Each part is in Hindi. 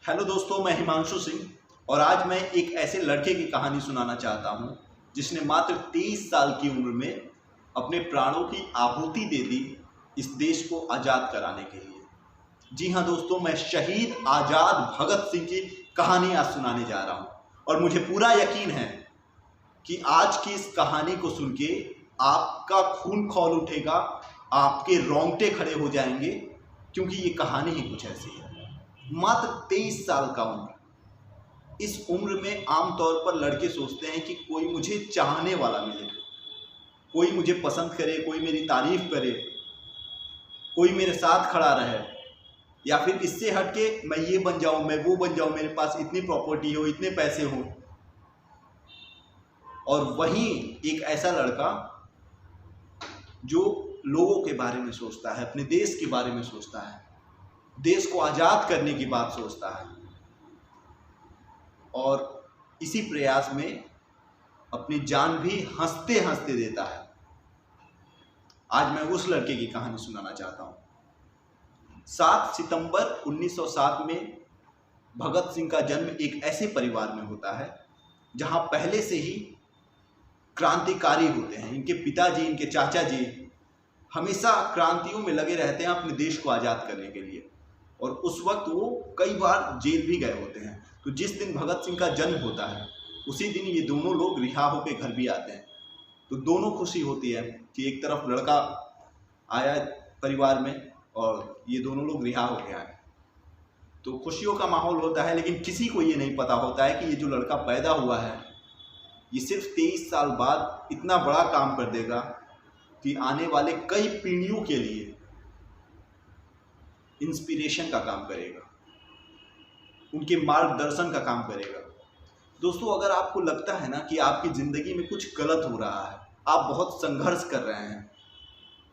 हेलो दोस्तों, मैं हिमांशु सिंह और आज मैं एक ऐसे लड़के की कहानी सुनाना चाहता हूं जिसने मात्र 23 साल की उम्र में अपने प्राणों की आहुति दे दी इस देश को आज़ाद कराने के लिए। जी हाँ दोस्तों, मैं शहीद आज़ाद भगत सिंह की कहानी आज सुनाने जा रहा हूं और मुझे पूरा यकीन है कि आज की इस कहानी को सुन के आपका खून खौल उठेगा, आपके रोंगटे खड़े हो जाएंगे, क्योंकि ये कहानी ही कुछ ऐसी है। मात्र 23 साल का उम्र। इस उम्र में आमतौर पर लड़के सोचते हैं कि कोई मुझे चाहने वाला मिले, कोई मुझे पसंद करे, कोई मेरी तारीफ करे, कोई मेरे साथ खड़ा रहे, या फिर इससे हटके मैं ये बन जाऊं, मैं वो बन जाऊं, मेरे पास इतनी प्रॉपर्टी हो, इतने पैसे हो। और वहीं एक ऐसा लड़का जो लोगों के बारे में सोचता है, अपने देश के बारे में सोचता है, देश को आज़ाद करने की बात सोचता है और इसी प्रयास में अपनी जान भी हंसते हंसते देता है। आज मैं उस लड़के की कहानी सुनाना चाहता हूं। 7 सितंबर 1907 में भगत सिंह का जन्म एक ऐसे परिवार में होता है जहां पहले से ही क्रांतिकारी होते हैं। इनके पिताजी, इनके चाचा जी हमेशा क्रांतियों में लगे रहते हैं अपने देश को आज़ाद करने के लिए, और उस वक्त वो कई बार जेल भी गए होते हैं। तो जिस दिन भगत सिंह का जन्म होता है उसी दिन ये दोनों लोग रिहा होकर घर भी आते हैं। तो दोनों खुशी होती है कि एक तरफ लड़का आया परिवार में और ये दोनों लोग रिहा होकर आए, तो खुशियों का माहौल होता है। लेकिन किसी को ये नहीं पता होता है कि ये जो लड़का पैदा हुआ है ये सिर्फ 23 साल बाद इतना बड़ा काम कर देगा कि आने वाले कई पीढ़ियों के लिए इंस्पिरेशन का काम करेगा, उनके मार्गदर्शन का काम करेगा। दोस्तों, अगर आपको लगता है ना कि आपकी ज़िंदगी में कुछ गलत हो रहा है, आप बहुत संघर्ष कर रहे हैं,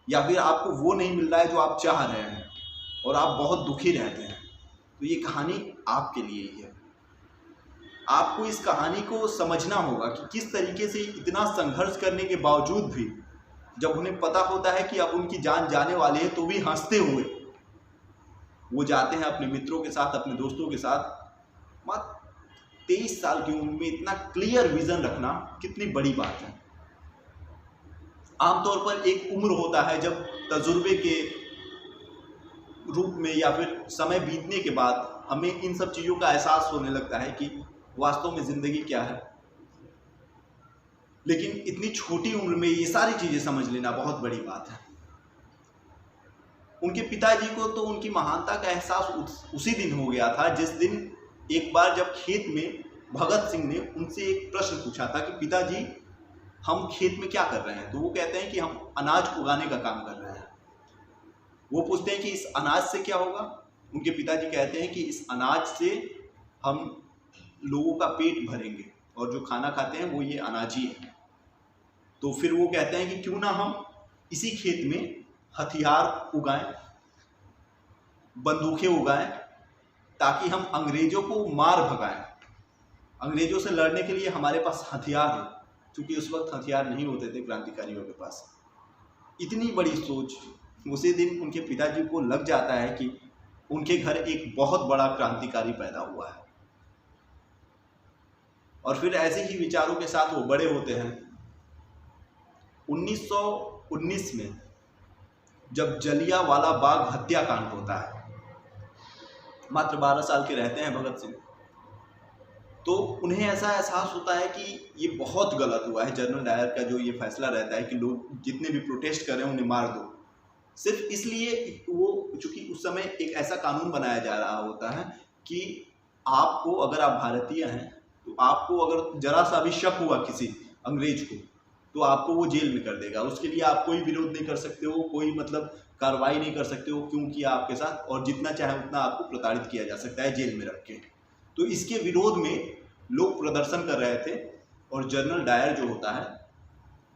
या फिर आपको वो नहीं मिल रहा है जो आप चाह रहे हैं और आप बहुत दुखी रहते हैं, तो ये कहानी आपके लिए ही है। आपको इस कहानी को समझना होगा कि किस तरीके से इतना संघर्ष करने के बावजूद भी जब उन्हें पता होता है कि अब उनकी जान जाने वाली है तो भी हंसते हुए वो जाते हैं अपने मित्रों के साथ, अपने दोस्तों के साथ। मात्र 23 साल की उम्र में इतना क्लियर विजन रखना कितनी बड़ी बात है। आमतौर पर एक उम्र होता है जब तजुर्बे के रूप में या फिर समय बीतने के बाद हमें इन सब चीज़ों का एहसास होने लगता है कि वास्तव में ज़िंदगी क्या है। लेकिन इतनी छोटी उम्र में ये सारी चीज़ें समझ लेना बहुत बड़ी बात है। उनके पिताजी को तो उनकी महानता का एहसास उसी दिन हो गया था जिस दिन एक बार जब खेत में भगत सिंह ने उनसे एक प्रश्न पूछा था कि पिताजी, हम खेत में क्या कर रहे हैं? तो वो कहते हैं कि हम अनाज उगाने का काम कर रहे हैं। वो पूछते हैं कि इस अनाज से क्या होगा? उनके पिताजी कहते हैं कि इस अनाज से हम लोगों का पेट भरेंगे और जो खाना खाते हैं वो ये अनाज ही है। तो फिर वो कहते हैं कि क्यों ना हम इसी खेत में हथियार उगाएं, बंदूकें उगाएं, ताकि हम अंग्रेजों को मार भगाएं। अंग्रेजों से लड़ने के लिए हमारे पास हथियार हो, क्योंकि उस वक्त हथियार नहीं होते थे क्रांतिकारियों के पास। इतनी बड़ी सोच उसी दिन उनके पिताजी को लग जाता है कि उनके घर एक बहुत बड़ा क्रांतिकारी पैदा हुआ है। और फिर ऐसे ही विचारों के साथ वो बड़े होते हैं। 1919 में जब जलियांवाला बाग हत्याकांड होता है, मात्र 12 साल के रहते हैं भगत सिंह, तो उन्हें ऐसा एहसास होता है कि ये बहुत गलत हुआ है। जनरल डायर का जो ये फैसला रहता है कि लोग जितने भी प्रोटेस्ट कर रहे हैं उन्हें मार दो, सिर्फ इसलिए वो, चूँकि उस समय एक ऐसा कानून बनाया जा रहा होता है कि आपको, अगर आप भारतीय हैं तो आपको अगर जरा सा भी शक हुआ किसी अंग्रेज को तो आपको वो जेल में कर देगा। उसके लिए आप कोई विरोध नहीं कर सकते हो, कोई कार्रवाई नहीं कर सकते हो, क्यों किया आपके साथ, और जितना चाहे उतना आपको प्रताड़ित किया जा सकता है जेल में रख के। तो इसके विरोध में लोग प्रदर्शन कर रहे थे और जनरल डायर जो होता है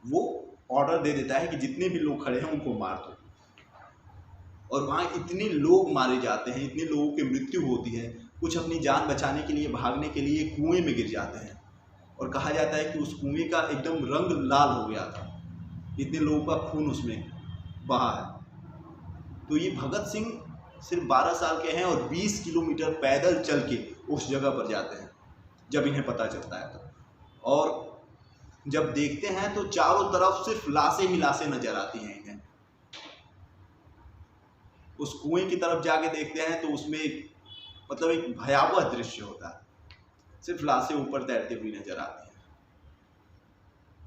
वो ऑर्डर दे देता है कि जितने भी लोग खड़े हैं उनको मार दो। और वहाँ इतने लोग मारे जाते हैं, इतने लोगों की मृत्यु होती है। कुछ अपनी जान बचाने के लिए, भागने के लिए कुएं में गिर जाते हैं, और कहा जाता है कि उस कुएं का एकदम रंग लाल हो गया था, इतने लोगों का खून उसमें बहा है। तो ये भगत सिंह सिर्फ 12 साल के हैं और 20 किलोमीटर पैदल चल के उस जगह पर जाते हैं जब इन्हें पता चलता है तो। और जब देखते हैं तो चारों तरफ सिर्फ लाशें ही लाशें नजर आती हैं इन्हें। उस कुएं की तरफ जाके देखते हैं तो उसमें मतलब एक भयावह दृश्य होता है, सिर्फ लाशें ऊपर तैरती हुई नजर आती हैं।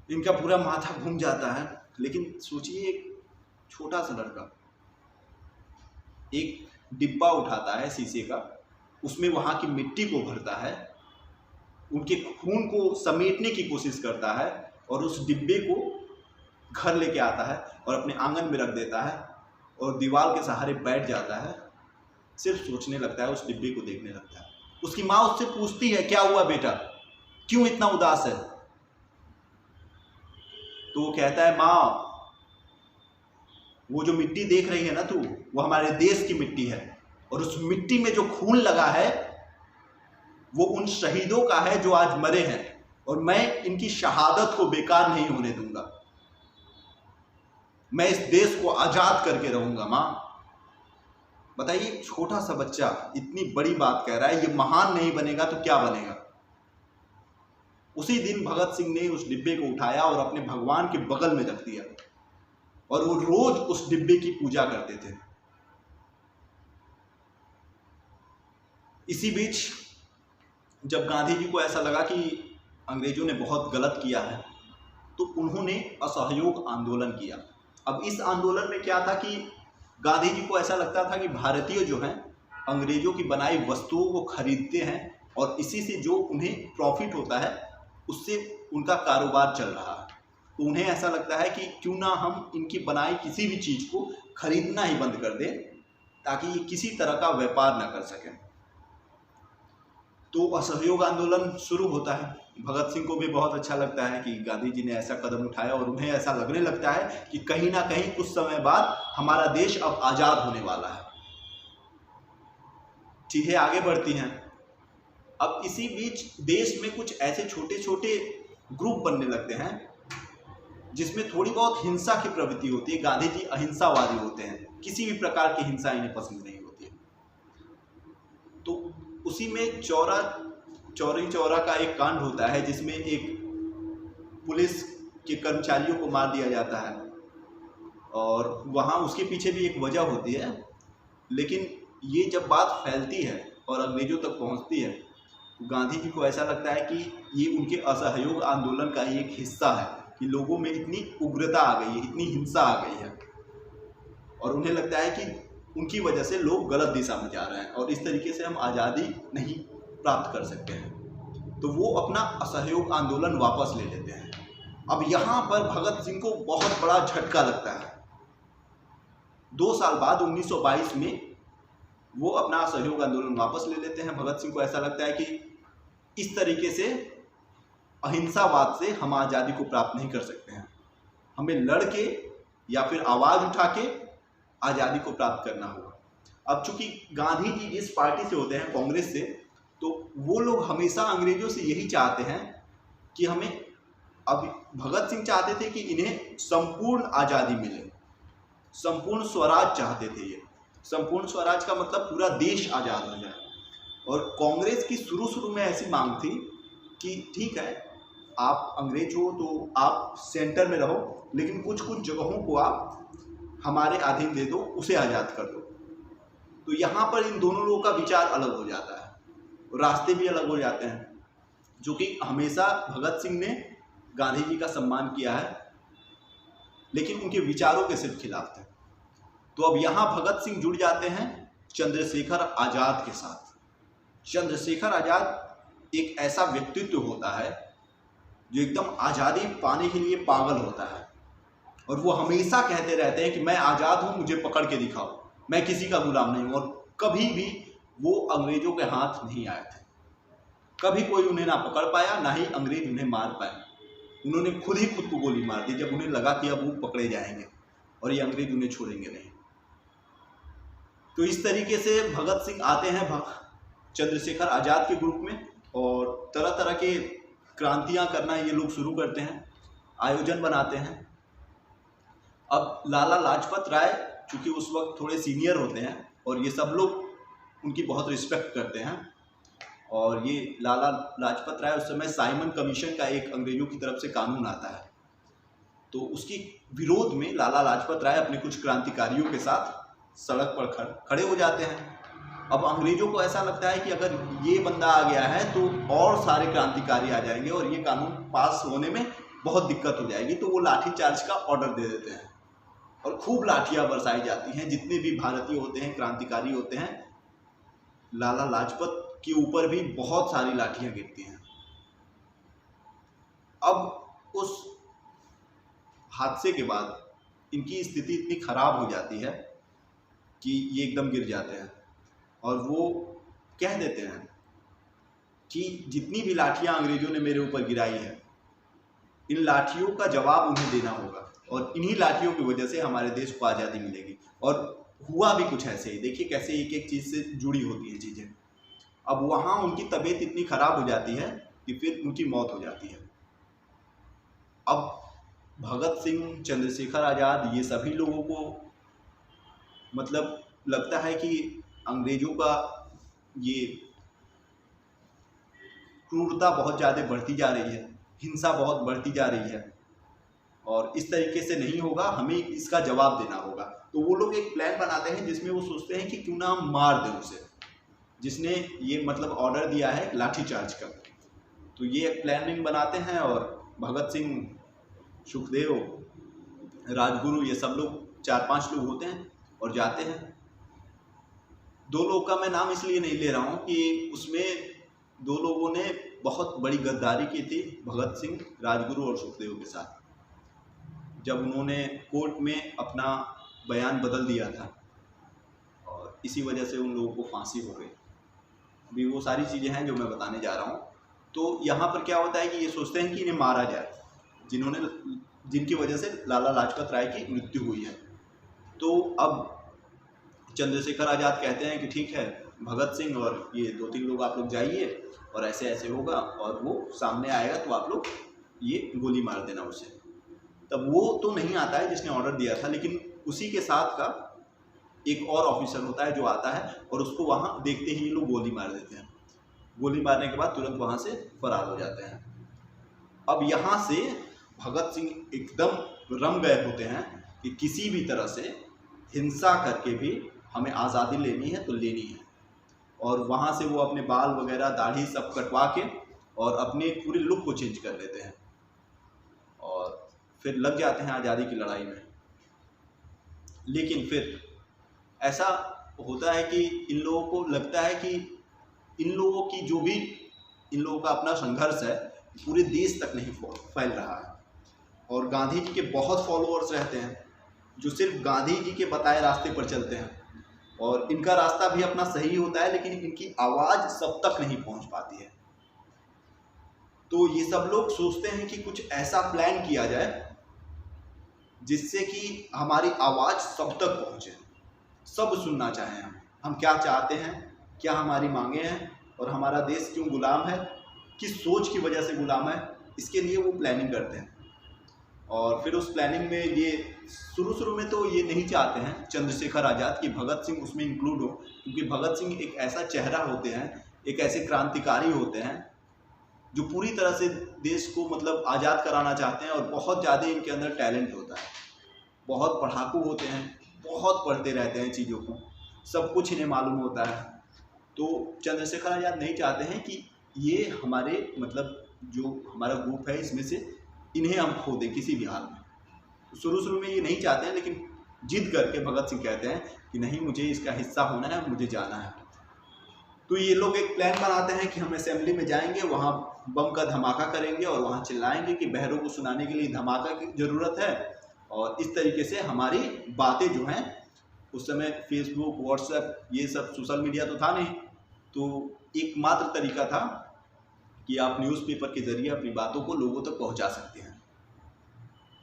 इनका पूरा माथा घूम जाता है। लेकिन सोचिए, एक छोटा सा लड़का एक डिब्बा उठाता है शीशे का, उसमें वहां की मिट्टी को भरता है, उनके खून को समेटने की कोशिश करता है और उस डिब्बे को घर लेके आता है और अपने आंगन में रख देता है और दीवार के सहारे बैठ जाता है। सिर्फ सोचने लगता है, उस डिब्बे को देखने लगता है। उसकी माँ उससे पूछती है, क्या हुआ बेटा, क्यों इतना उदास है? तो वो कहता है, माँ वो जो मिट्टी देख रही है ना तू, वो हमारे देश की मिट्टी है और उस मिट्टी में जो खून लगा है वो उन शहीदों का है जो आज मरे हैं और मैं इनकी शहादत को बेकार नहीं होने दूंगा। मैं इस देश को आजाद करके रहूंगा। माँ बताइए, छोटा सा बच्चा इतनी बड़ी बात कह रहा है, ये महान नहीं बनेगा तो क्या बनेगा? उसी दिन भगत सिंह ने उस डिब्बे को उठाया और अपने भगवान के बगल में रख दिया और वो रोज उस डिब्बे की पूजा करते थे। इसी बीच जब गांधी जी को ऐसा लगा कि अंग्रेजों ने बहुत गलत किया है तो उन्होंने असहयोग आंदोलन किया। अब इस आंदोलन में क्या था कि गांधी जी को ऐसा लगता था कि भारतीय जो हैं अंग्रेजों की बनाई वस्तुओं को खरीदते हैं और इसी से जो उन्हें प्रॉफिट होता है उससे उनका कारोबार चल रहा है। तो उन्हें ऐसा लगता है कि क्यों ना हम इनकी बनाई किसी भी चीज़ को खरीदना ही बंद कर दें ताकि ये किसी तरह का व्यापार ना कर सकें। तो असहयोग आंदोलन शुरू होता है। भगत सिंह को भी बहुत अच्छा लगता है कि गांधी जी ने ऐसा कदम उठाया और उन्हें ऐसा लगने लगता है कि कहीं ना कहीं कुछ समय बाद हमारा देश अब आज़ाद होने वाला है। चीज़ें आगे बढ़ती हैं। अब इसी बीच देश में कुछ ऐसे छोटे छोटे ग्रुप बनने लगते हैं जिसमें थोड़ी बहुत हिंसा की प्रवृत्ति होती है। गांधी जी अहिंसावादी होते हैं, किसी भी प्रकार की हिंसा इन्हें पसंद नहीं होती है। तो उसी में चौरी चौरा का एक कांड होता है जिसमें एक पुलिस के कर्मचारियों को मार दिया जाता है और वहाँ उसके पीछे भी एक वजह होती है। लेकिन ये जब बात फैलती है और अंग्रेजों तक पहुँचती है तो गांधी जी को ऐसा लगता है कि ये उनके असहयोग आंदोलन का ही एक हिस्सा है कि लोगों में इतनी उग्रता आ गई है, इतनी हिंसा आ गई है और उन्हें लगता है कि उनकी वजह से लोग गलत दिशा में जा रहे हैं और इस तरीके से हम आज़ादी नहीं प्राप्त कर सकते हैं। तो वो अपना असहयोग आंदोलन वापस ले लेते हैं। अब यहाँ पर भगत सिंह को बहुत बड़ा झटका लगता है। 2 साल बाद 1922 में वो अपना असहयोग आंदोलन वापस ले लेते हैं। भगत सिंह को ऐसा लगता है कि इस तरीके से अहिंसावाद से हम आज़ादी को प्राप्त नहीं कर सकते हैं, हमें लड़ के या फिर आवाज़ उठा के आज़ादी को प्राप्त करना होगा। अब चूंकि गांधी जी जिस पार्टी से होते हैं, कांग्रेस से, तो वो लोग हमेशा अंग्रेजों से यही चाहते हैं कि हमें, अब भगत सिंह चाहते थे कि इन्हें संपूर्ण आज़ादी मिले, संपूर्ण स्वराज चाहते थे। ये संपूर्ण स्वराज का मतलब पूरा देश आज़ाद हो जाए। और कांग्रेस की शुरू में ऐसी मांग थी कि ठीक है, आप अंग्रेज हो तो आप सेंटर में रहो, लेकिन कुछ कुछ जगहों को आप हमारे अधीन दे दो, उसे आज़ाद कर दो। तो यहाँ पर इन दोनों लोगों का विचार अलग हो जाता है, रास्ते भी अलग हो जाते हैं। जो कि हमेशा भगत सिंह ने गांधी जी का सम्मान किया है, लेकिन उनके विचारों के सिर्फ खिलाफ थे। तो अब यहाँ भगत सिंह जुड़ जाते हैं चंद्रशेखर आज़ाद के साथ। चंद्रशेखर आज़ाद एक ऐसा व्यक्तित्व होता है जो एकदम आज़ादी पाने के लिए पागल होता है और वो हमेशा कहते रहते हैं कि मैं आज़ाद हूँ, मुझे पकड़ के दिखाओ, मैं किसी का गुलाम नहीं हूँ। और कभी भी वो अंग्रेजों के हाथ नहीं आए थे, कभी कोई उन्हें ना पकड़ पाया, ना ही अंग्रेज उन्हें मार पाए। उन्होंने खुद ही खुद को गोली मार दी जब उन्हें लगा कि अब वो पकड़े जाएंगे और ये अंग्रेज उन्हें छोड़ेंगे नहीं। तो इस तरीके से भगत सिंह आते हैं चंद्रशेखर आज़ाद के ग्रुप में और तरह तरह के क्रांतियां करना ये लोग शुरू करते हैं, आयोजन बनाते हैं। अब लाला लाजपत राय चूँकि उस वक्त थोड़े सीनियर होते हैं और ये सब लोग उनकी बहुत रिस्पेक्ट करते हैं। और ये लाला लाजपत राय, उस समय साइमन कमीशन का एक अंग्रेजों की तरफ से कानून आता है, तो उसकी विरोध में लाला लाजपत राय अपने कुछ क्रांतिकारियों के साथ सड़क पर खड़े हो जाते हैं। अब अंग्रेजों को ऐसा लगता है कि अगर ये बंदा आ गया है तो और सारे क्रांतिकारी आ जाएंगे और ये कानून पास होने में बहुत दिक्कत हो जाएगी, तो वो लाठीचार्ज का ऑर्डर दे देते हैं और खूब लाठियां बरसाई जाती हैं। जितने भी भारतीय होते हैं, क्रांतिकारी होते हैं, लाला लाजपत के ऊपर भी बहुत सारी लाठियां गिरती हैं। अब उस हादसे के बाद इनकी स्थिति इतनी खराब हो जाती है कि ये एकदम गिर जाते हैं और वो कह देते हैं कि जितनी भी लाठियां अंग्रेजों ने मेरे ऊपर गिराई है, इन लाठियों का जवाब उन्हें देना होगा और इन्हीं लाठियों की वजह से हमारे देश को आज़ादी मिलेगी। और हुआ भी कुछ ऐसे ही। देखिए कैसे एक एक चीज़ से जुड़ी होती हैं चीज़ें। अब वहाँ उनकी तबीयत इतनी ख़राब हो जाती है कि फिर उनकी मौत हो जाती है। अब भगत सिंह, चंद्रशेखर आज़ाद, ये सभी लोगों को मतलब लगता है कि अंग्रेजों का ये क्रूरता बहुत ज़्यादा बढ़ती जा रही है, हिंसा बहुत बढ़ती जा रही है और इस तरीके से नहीं होगा, हमें इसका जवाब देना होगा। तो वो लोग एक प्लान बनाते हैं जिसमें वो सोचते हैं कि क्यों ना हम मार दें उसे, जिसने ये मतलब ऑर्डर दिया है लाठीचार्ज का। तो ये एक प्लानिंग बनाते हैं और भगत सिंह, सुखदेव, राजगुरु, ये सब लोग 4-5 लोग होते हैं और जाते हैं। 2 लोगों का मैं नाम इसलिए नहीं ले रहा हूँ कि उसमें 2 लोगों ने बहुत बड़ी गद्दारी की थी, भगत सिंह, राजगुरु और सुखदेव के साथ। जब उन्होंने कोर्ट में अपना बयान बदल दिया था और इसी वजह से उन लोगों को फांसी हो गई। अभी वो सारी चीज़ें हैं जो मैं बताने जा रहा हूँ। तो यहाँ पर क्या होता है कि ये सोचते हैं कि इन्हें मारा जाए, जिनकी वजह से लाला लाजपत राय की मृत्यु हुई है। तो अब चंद्रशेखर आज़ाद कहते हैं कि ठीक है, भगत सिंह और ये 2-3 लोग आप लोग जाइए और ऐसे ऐसे होगा और वो सामने आएगा तो आप लोग ये गोली मार देना उसे। तब वो तो नहीं आता है जिसने ऑर्डर दिया था, लेकिन उसी के साथ का एक और ऑफिसर होता है जो आता है और उसको वहाँ देखते ही ये लोग गोली मार देते हैं। गोली मारने के बाद तुरंत वहाँ से फरार हो जाते हैं। अब यहाँ से भगत सिंह एकदम रम गए होते हैं कि किसी भी तरह से हिंसा करके भी हमें आज़ादी लेनी है तो लेनी है। और वहाँ से वो अपने बाल वगैरह, दाढ़ी सब कटवा के और अपने पूरे लुक को चेंज कर लेते हैं और फिर लग जाते हैं आज़ादी की लड़ाई में। लेकिन फिर ऐसा होता है कि इन लोगों को लगता है कि इन लोगों की जो भी इन लोगों का अपना संघर्ष है पूरे देश तक नहीं फैल रहा है। और गांधी जी के बहुत फॉलोअर्स रहते हैं जो सिर्फ गांधी जी के बताए रास्ते पर चलते हैं और इनका रास्ता भी अपना सही होता है, लेकिन इनकी आवाज़ सब तक नहीं पहुंच पाती है। तो ये सब लोग सोचते हैं कि कुछ ऐसा प्लान किया जाए जिससे कि हमारी आवाज़ सब तक पहुंचे, सब सुनना चाहें हम क्या चाहते हैं, क्या हमारी मांगे हैं और हमारा देश क्यों गुलाम है, किस सोच की वजह से गुलाम है। इसके लिए वो प्लानिंग करते हैं। और फिर उस प्लानिंग में ये शुरू में तो ये नहीं चाहते हैं चंद्रशेखर आज़ाद कि भगत सिंह उसमें इंक्लूड हो, क्योंकि भगत सिंह एक ऐसा चेहरा होते हैं, एक ऐसे क्रांतिकारी होते हैं जो पूरी तरह से देश को मतलब आज़ाद कराना चाहते हैं और बहुत ज़्यादा इनके अंदर टैलेंट होता है। बहुत पढ़ाकू होते हैं, बहुत पढ़ते रहते हैं चीज़ों को, सब कुछ इन्हें मालूम होता है। तो चंद्रशेखर आज़ाद नहीं चाहते हैं कि ये हमारे मतलब जो हमारा ग्रुप है इसमें से इन्हें हम खो दें किसी भी हाल में। तो शुरू में ये नहीं चाहते हैं, लेकिन जिद करके भगत सिंह कहते हैं कि नहीं, मुझे इसका हिस्सा होना है, मुझे जाना है। तो ये लोग एक प्लान बनाते हैं कि हम असेंबली में जाएंगे, वहाँ बम का धमाका करेंगे और वहाँ चिल्लाएंगे कि बहरों को सुनाने के लिए धमाका की ज़रूरत है। और इस तरीके से हमारी बातें जो हैं, उस समय फेसबुक, व्हाट्सएप, ये सब सोशल मीडिया तो था नहीं, तो एकमात्र तरीका था कि आप न्यूज़पेपर के ज़रिए अपनी बातों को लोगों तक पहुंचा सकते हैं।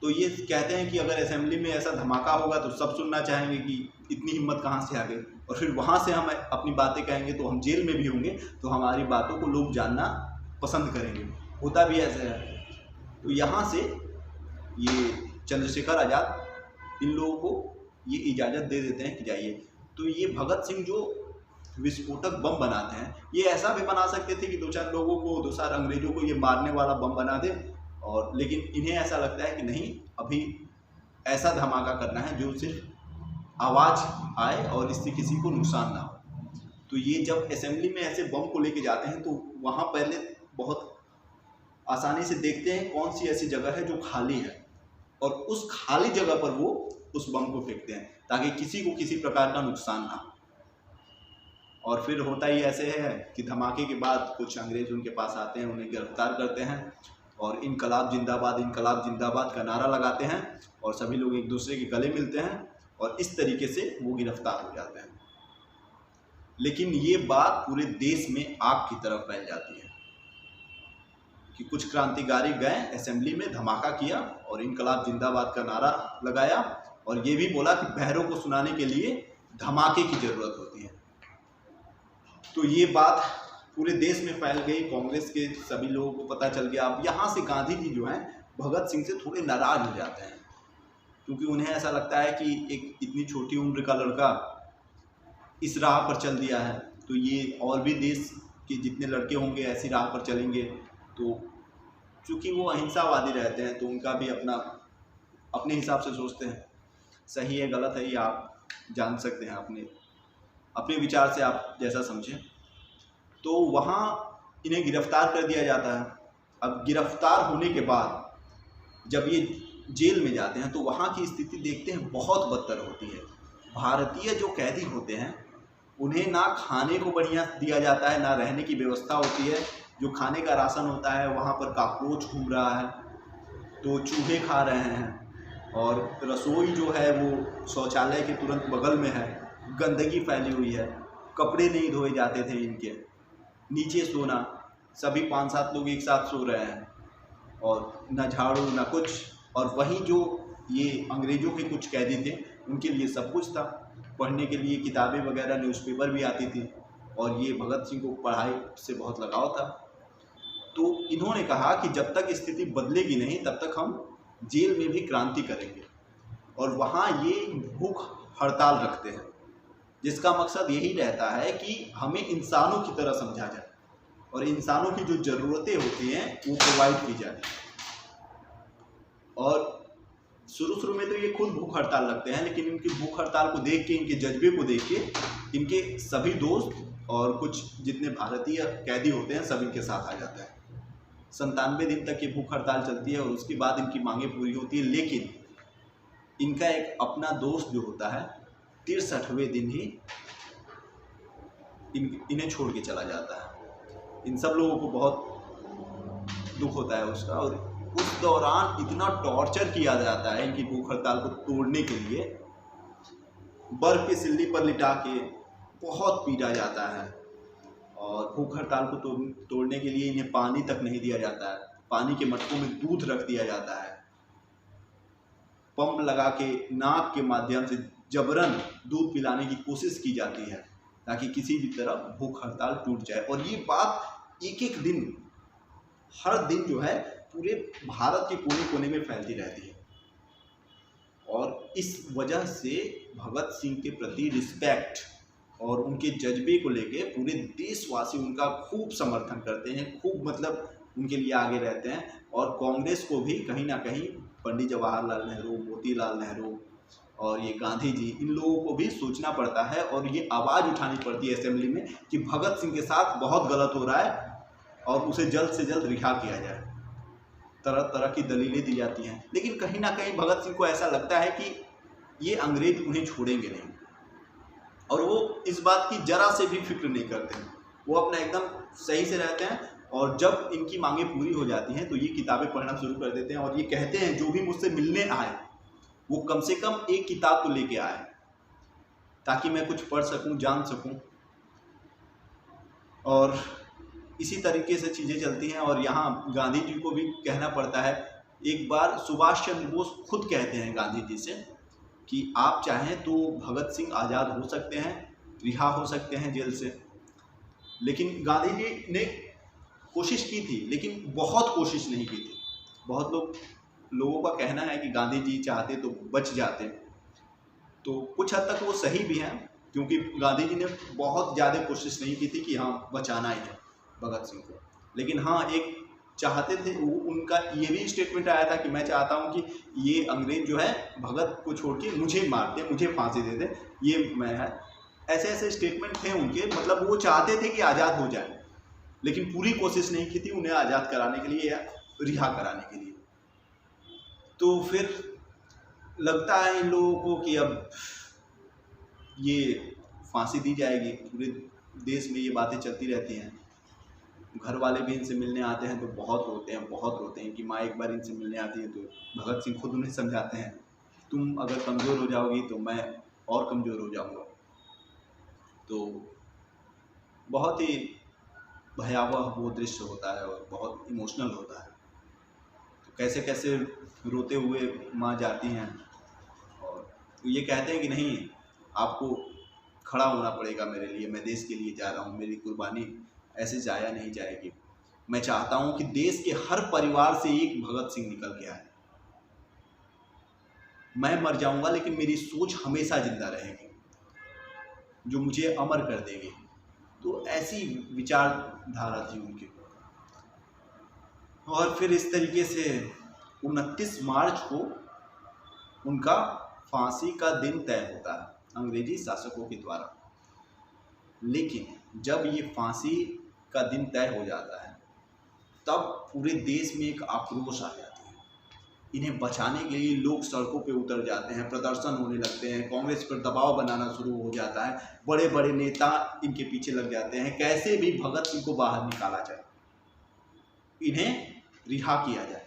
तो ये कहते हैं कि अगर असेंबली में ऐसा धमाका होगा तो सब सुनना चाहेंगे कि इतनी हिम्मत कहाँ से आ गई, और फिर वहाँ से हम अपनी बातें कहेंगे तो हम जेल में भी होंगे, तो हमारी बातों को लोग जानना पसंद करेंगे। होता भी ऐसा है। तो यहाँ से ये चंद्रशेखर आज़ाद इन लोगों को ये इजाज़त दे देते हैं कि जाइए। तो ये भगत सिंह जो विस्फोटक बम बनाते हैं, ये ऐसा भी बना सकते थे कि दो चार लोगों को, दो चार अंग्रेजों को ये मारने वाला बम बना दे, और लेकिन इन्हें ऐसा लगता है कि नहीं, अभी ऐसा धमाका करना है जो सिर्फ आवाज़ आए और इससे किसी को नुकसान ना हो। तो ये जब असेंबली में ऐसे बम को लेके जाते हैं तो वहाँ पहले बहुत आसानी से देखते हैं कौन सी ऐसी जगह है जो खाली है, और उस खाली जगह पर वो उस बम को फेंकते हैं ताकि किसी को किसी प्रकार का नुकसान ना हो। और फिर होता ही ऐसे है कि धमाके के बाद कुछ अंग्रेज उनके पास आते हैं, उन्हें गिरफ्तार करते हैं और इनकलाब जिंदाबाद का नारा लगाते हैं, और सभी लोग एक दूसरे के गले मिलते हैं और इस तरीके से वो गिरफ्तार हो जाते हैं। लेकिन ये बात पूरे देश में आग की तरफ फैल जाती है कि कुछ क्रांतिकारी गए असेंबली में, धमाका किया और इनकलाब जिंदाबाद का नारा लगाया, और ये भी बोला कि बहरों को सुनाने के लिए धमाके की जरूरत होती है। तो ये बात पूरे देश में फैल गई, कांग्रेस के सभी लोगों को पता चल गया। अब यहाँ से गांधी जी जो हैं भगत सिंह से थोड़े नाराज हो जाते हैं, क्योंकि उन्हें ऐसा लगता है कि एक इतनी छोटी उम्र का लड़का इस राह पर चल दिया है, तो ये और भी देश के जितने लड़के होंगे ऐसी राह पर चलेंगे। तो चूँकि वो अहिंसावादी रहते हैं तो उनका भी अपने हिसाब से सोचते हैं, सही है गलत है ये आप जान सकते हैं, अपने विचार से आप जैसा समझें। तो वहाँ इन्हें गिरफ्तार कर दिया जाता है। अब गिरफ्तार होने के बाद जब ये जेल में जाते हैं तो वहाँ की स्थिति देखते हैं बहुत बदतर होती है। भारतीय जो कैदी होते हैं उन्हें ना खाने को बढ़िया दिया जाता है, ना रहने की व्यवस्था होती है। जो खाने का राशन होता है वहाँ पर कॉकरोच घूम रहा है, तो चूहे खा रहे हैं, और रसोई जो है वो शौचालय के तुरंत बगल में है, गंदगी फैली हुई है, कपड़े नहीं धोए जाते थे इनके, नीचे सोना, सभी 5-7 लोग एक साथ सो रहे हैं, और न झाड़ू न कुछ। और वहीं जो ये अंग्रेज़ों के कुछ कैदी थे उनके लिए सब कुछ था, पढ़ने के लिए किताबें वगैरह, न्यूज़पेपर भी आती थी, और ये भगत सिंह को पढ़ाई से बहुत लगाव था। तो इन्होंने कहा कि जब तक स्थिति बदलेगी नहीं तब तक हम जेल में भी क्रांति करेंगे, और वहाँ ये भूख हड़ताल रखते हैं, जिसका मकसद यही रहता है कि हमें इंसानों की तरह समझा जाए और इंसानों की जो ज़रूरतें होती हैं वो प्रोवाइड की जाए। और शुरू में तो ये खुद भूख हड़ताल लगते हैं, लेकिन इनकी भूख हड़ताल को देख के, इनके जज्बे को देख के इनके सभी दोस्त और कुछ जितने भारतीय कैदी होते हैं सब इनके साथ आ जाते हैं। 97 दिन तक ये भूख हड़ताल चलती है और उसके बाद इनकी मांगें पूरी होती है। लेकिन इनका एक अपना दोस्त जो होता है 63वें दिन ही इन्हें छोड़ के चला जाता है। इन सब लोगों को बहुत दुख होता है उसका, और उस दौरान इतना टॉर्चर किया जाता है इनकी भूख हड़ताल को तोड़ने के लिए, बर्फ की सिल्ली पर लिटा के बहुत पीटा जाता है, और भूख हड़ताल को तोड़ने के लिए इन्हें पानी तक नहीं दिया जाता है। पानी के मटकों में दूध रख दिया जाता है, पंप लगा के नाक के माध्यम से जबरन दूध पिलाने की कोशिश की जाती है ताकि किसी भी तरह भूख हड़ताल टूट जाए। और ये बात एक दिन, हर दिन जो है पूरे भारत के कोने कोने में फैलती रहती है, और इस वजह से भगत सिंह के प्रति रिस्पेक्ट और उनके जज्बे को लेके पूरे देशवासी उनका खूब समर्थन करते हैं, खूब मतलब उनके लिए आगे रहते हैं। और कांग्रेस को भी कहीं ना कहीं पंडित जवाहरलाल नेहरू, मोतीलाल नेहरू और ये गांधी जी, इन लोगों को भी सोचना पड़ता है और ये आवाज़ उठानी पड़ती है असेंबली में कि भगत सिंह के साथ बहुत गलत हो रहा है और उसे जल्द से जल्द रिहा किया जाए। तरह तरह की दलीलें दी जाती हैं, लेकिन कहीं ना कहीं भगत सिंह को ऐसा लगता है कि ये अंग्रेज उन्हें छोड़ेंगे नहीं, और वो इस बात की जरा से भी फिक्र नहीं करते हैं। वो अपना एकदम सही से रहते हैं, और जब इनकी मांगें पूरी हो जाती हैं तो ये किताबें पढ़ना शुरू कर देते हैं, और ये कहते हैं जो भी मुझसे मिलने आए वो कम से कम एक किताब तो लेके आए ताकि मैं कुछ पढ़ सकूं, जान सकूं। और इसी तरीके से चीज़ें चलती हैं। और यहाँ गांधी जी को भी कहना पड़ता है। एक बार सुभाष चंद्र बोस खुद कहते हैं गांधी जी से कि आप चाहें तो भगत सिंह आज़ाद हो सकते हैं, रिहा हो सकते हैं जेल से। लेकिन गांधी जी ने कोशिश की थी, लेकिन बहुत कोशिश नहीं की थी। बहुत लोगों का कहना है कि गांधी जी चाहते तो बच जाते, तो कुछ हद तक वो सही भी हैं, क्योंकि गांधी जी ने बहुत ज़्यादा कोशिश नहीं की थी कि हाँ बचाना ही है भगत सिंह को, लेकिन हाँ एक चाहते थे उनका ये भी स्टेटमेंट आया था कि मैं चाहता हूँ कि ये अंग्रेज जो है भगत को छोड़ के मुझे मार दे, मुझे फांसी दे दे, ये मैं है। ऐसे ऐसे स्टेटमेंट थे उनके, मतलब वो चाहते थे कि आज़ाद हो जाए, लेकिन पूरी कोशिश नहीं की थी उन्हें आज़ाद कराने के लिए या रिहा कराने के लिए। तो फिर लगता है इन लोगों को कि अब ये फांसी दी जाएगी। पूरे देश में ये बातें चलती रहती हैं, घर वाले भी इनसे मिलने आते हैं तो बहुत रोते हैं कि माँ एक बार इनसे मिलने आती है। तो भगत सिंह खुद उन्हें समझाते हैं, तुम अगर कमज़ोर हो जाओगी तो मैं और कमज़ोर हो जाऊंगा। तो बहुत ही भयावह वो दृश्य होता है और बहुत इमोशनल होता है। तो कैसे कैसे रोते हुए माँ जाती हैं और ये कहते हैं कि नहीं, आपको खड़ा होना पड़ेगा मेरे लिए, मैं देश के लिए जा रहा हूँ, मेरी कुर्बानी ऐसे जाया नहीं जाएगी। मैं चाहता हूँ कि देश के हर परिवार से एक भगत सिंह निकल के आए। मैं मर जाऊंगा लेकिन मेरी सोच हमेशा जिंदा रहेगी, जो मुझे अमर कर देगी। तो ऐसी विचारधारा थी उनकी। और फिर इस तरीके से 29 मार्च को उनका फांसी का दिन तय होता है अंग्रेजी शासकों के द्वारा। लेकिन जब ये फांसी का दिन तय हो जाता है तब पूरे देश में एक आक्रोश आ जाती है। इन्हें बचाने के लिए लोग सड़कों पे उतर जाते हैं, प्रदर्शन होने लगते हैं, कांग्रेस पर दबाव बनाना शुरू हो जाता है, बड़े बड़े नेता इनके पीछे लग जाते हैं, कैसे भी भगत सिंह को बाहर निकाला जाए, इन्हें रिहा किया जाए।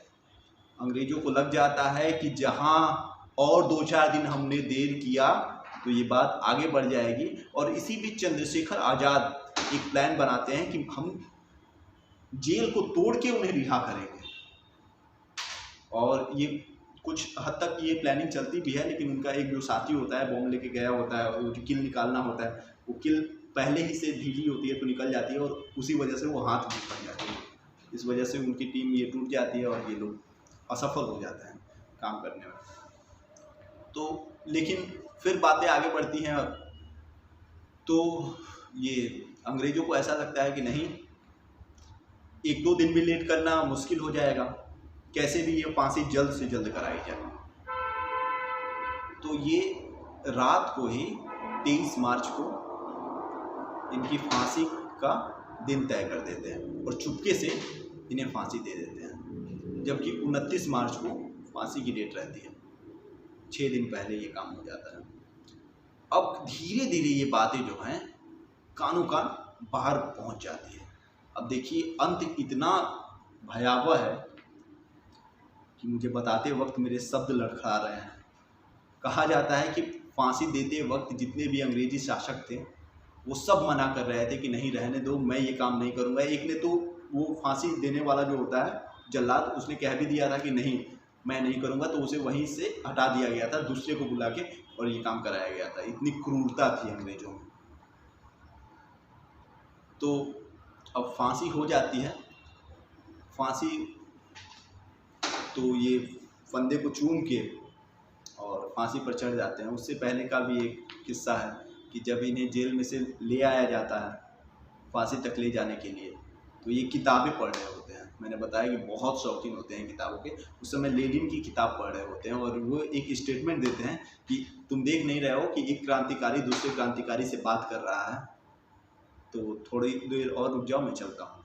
अंग्रेजों को लग जाता है कि जहां और 2-4 दिन हमने देर किया तो ये बात आगे बढ़ जाएगी। और इसी बीच चंद्रशेखर आज़ाद एक प्लान बनाते हैं कि हम जेल को तोड़ के उन्हें रिहा करेंगे। और ये कुछ हद तक ये प्लानिंग चलती भी है, लेकिन उनका एक जो साथी होता है बॉम्ब लेके गया होता है, और वो जो किल निकालना होता है वो किल पहले ही से ढीली होती है तो निकल जाती है और उसी वजह से वो हाथ भी फट जाती है। इस वजह से उनकी टीम ये टूट जाती है और ये लोग असफल हो जाते हैं काम करने में। तो लेकिन फिर बातें आगे बढ़ती हैं। तो ये अंग्रेज़ों को ऐसा लगता है कि नहीं, 1-2 दिन भी लेट करना मुश्किल हो जाएगा, कैसे भी ये फांसी जल्द से जल्द कराई जाए। तो ये रात को ही 23 मार्च को इनकी फांसी का दिन तय कर देते हैं और चुपके से इन्हें फांसी दे देते हैं, जबकि 29 मार्च को फांसी की डेट रहती है। 6 दिन पहले ये काम हो जाता है। अब धीरे धीरे ये बातें जो हैं कानों कान बाहर पहुंच जाती है। अब देखिए अंत इतना भयावह है कि मुझे बताते वक्त मेरे शब्द लड़खड़ा रहे हैं। कहा जाता है कि फांसी देते वक्त जितने भी अंग्रेजी शासक थे वो सब मना कर रहे थे कि नहीं, रहने दो, मैं ये काम नहीं करूँगा। एक ने तो वो फांसी देने वाला जो होता है जल्लाद, उसने कह भी दिया था कि नहीं मैं नहीं करूँगा, तो उसे वहीं से हटा दिया गया था, दूसरे को बुला के और ये काम कराया गया था। इतनी क्रूरता थी अंग्रेजों में। तो अब फांसी हो जाती है। फांसी तो ये फंदे को चूम के और फांसी पर चढ़ जाते हैं। उससे पहले का भी एक किस्सा है कि जब इन्हें जेल में से ले आया जाता है फांसी तक ले जाने के लिए, तो ये किताबें पढ़ रहे होते हैं। मैंने बताया कि बहुत शौकीन होते हैं किताबों के। उस समय लेनिन की किताब पढ़ रहे होते हैं और वो एक स्टेटमेंट देते हैं कि तुम देख नहीं रहे हो कि एक क्रांतिकारी दूसरे क्रांतिकारी से बात कर रहा है, तो थोड़ी देर और रुक जाओ, मैं चलता हूँ।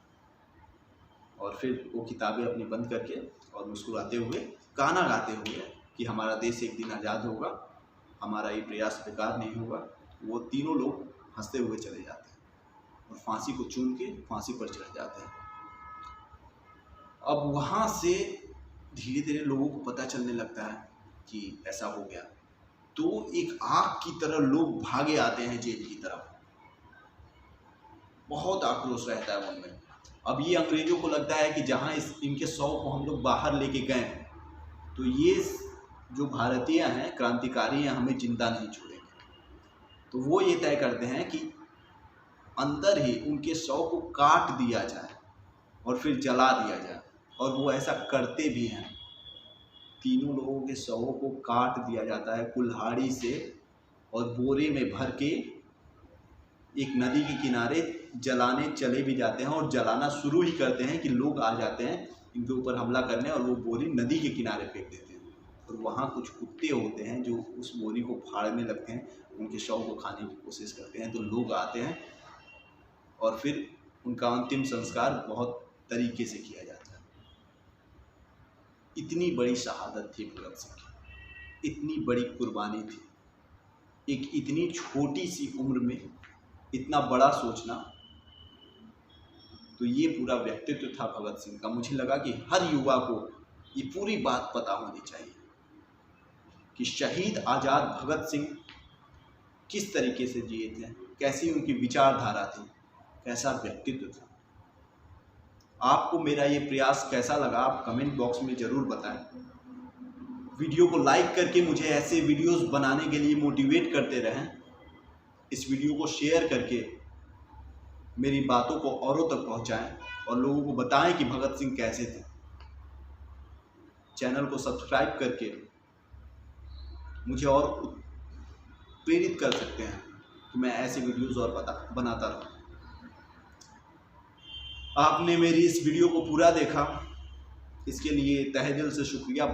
और फिर वो किताबें अपनी बंद करके और मुस्कुराते हुए गाना गाते हुए कि हमारा देश एक दिन आज़ाद होगा, हमारा ये प्रयास बेकार नहीं होगा, वो तीनों लोग हंसते हुए चले जाते हैं और फांसी को चूम के फांसी पर चढ़ जाते हैं। अब वहाँ से धीरे धीरे लोगों को पता चलने लगता है कि ऐसा हो गया, तो एक आग की तरह लोग भागे आते हैं जेल की तरफ। बहुत आक्रोश रहता है मन में। अब ये अंग्रेजों को लगता है कि जहाँ इनके 100 को हम लोग बाहर लेके गए तो ये जो भारतीय हैं, क्रांतिकारी हैं, हमें जिंदा नहीं छोड़ेंगे। तो वो ये तय करते हैं कि अंदर ही उनके 100 को काट दिया जाए और फिर जला दिया जाए। और वो ऐसा करते भी हैं। तीनों लोगों के 100 को काट दिया जाता है कुल्हाड़ी से और बोरे में भर के एक नदी के किनारे जलाने चले भी जाते हैं और जलाना शुरू ही करते हैं कि लोग आ जाते हैं इनके ऊपर हमला करने, और वो बोरी नदी के किनारे फेंक देते हैं। और वहाँ कुछ कुत्ते होते हैं जो उस बोरी को फाड़ने लगते हैं, उनके शव को खाने की कोशिश करते हैं। तो लोग आते हैं और फिर उनका अंतिम संस्कार बहुत तरीके से किया जाता है। इतनी बड़ी शहादत थी भगत सिंह की, इतनी बड़ी कुर्बानी थी, एक इतनी छोटी सी उम्र में इतना बड़ा सोचना। तो ये पूरा व्यक्तित्व था भगत सिंह का। मुझे लगा कि हर युवा को ये पूरी बात पता होनी चाहिए कि शहीद आज़ाद भगत सिंह किस तरीके से जिए थे, कैसी उनकी विचारधारा थी, कैसा व्यक्तित्व था। आपको मेरा ये प्रयास कैसा लगा आप कमेंट बॉक्स में ज़रूर बताएं। वीडियो को लाइक करके मुझे ऐसे वीडियोस बनाने के लिए मोटिवेट करते रहें। इस वीडियो को शेयर करके मेरी बातों को औरों तक पहुंचाएं और लोगों को बताएं कि भगत सिंह कैसे थे। चैनल को सब्सक्राइब करके मुझे और प्रेरित कर सकते हैं कि मैं ऐसे वीडियोस और बनाता रहूं। आपने मेरी इस वीडियो को पूरा देखा, इसके लिए तहे दिल से शुक्रिया।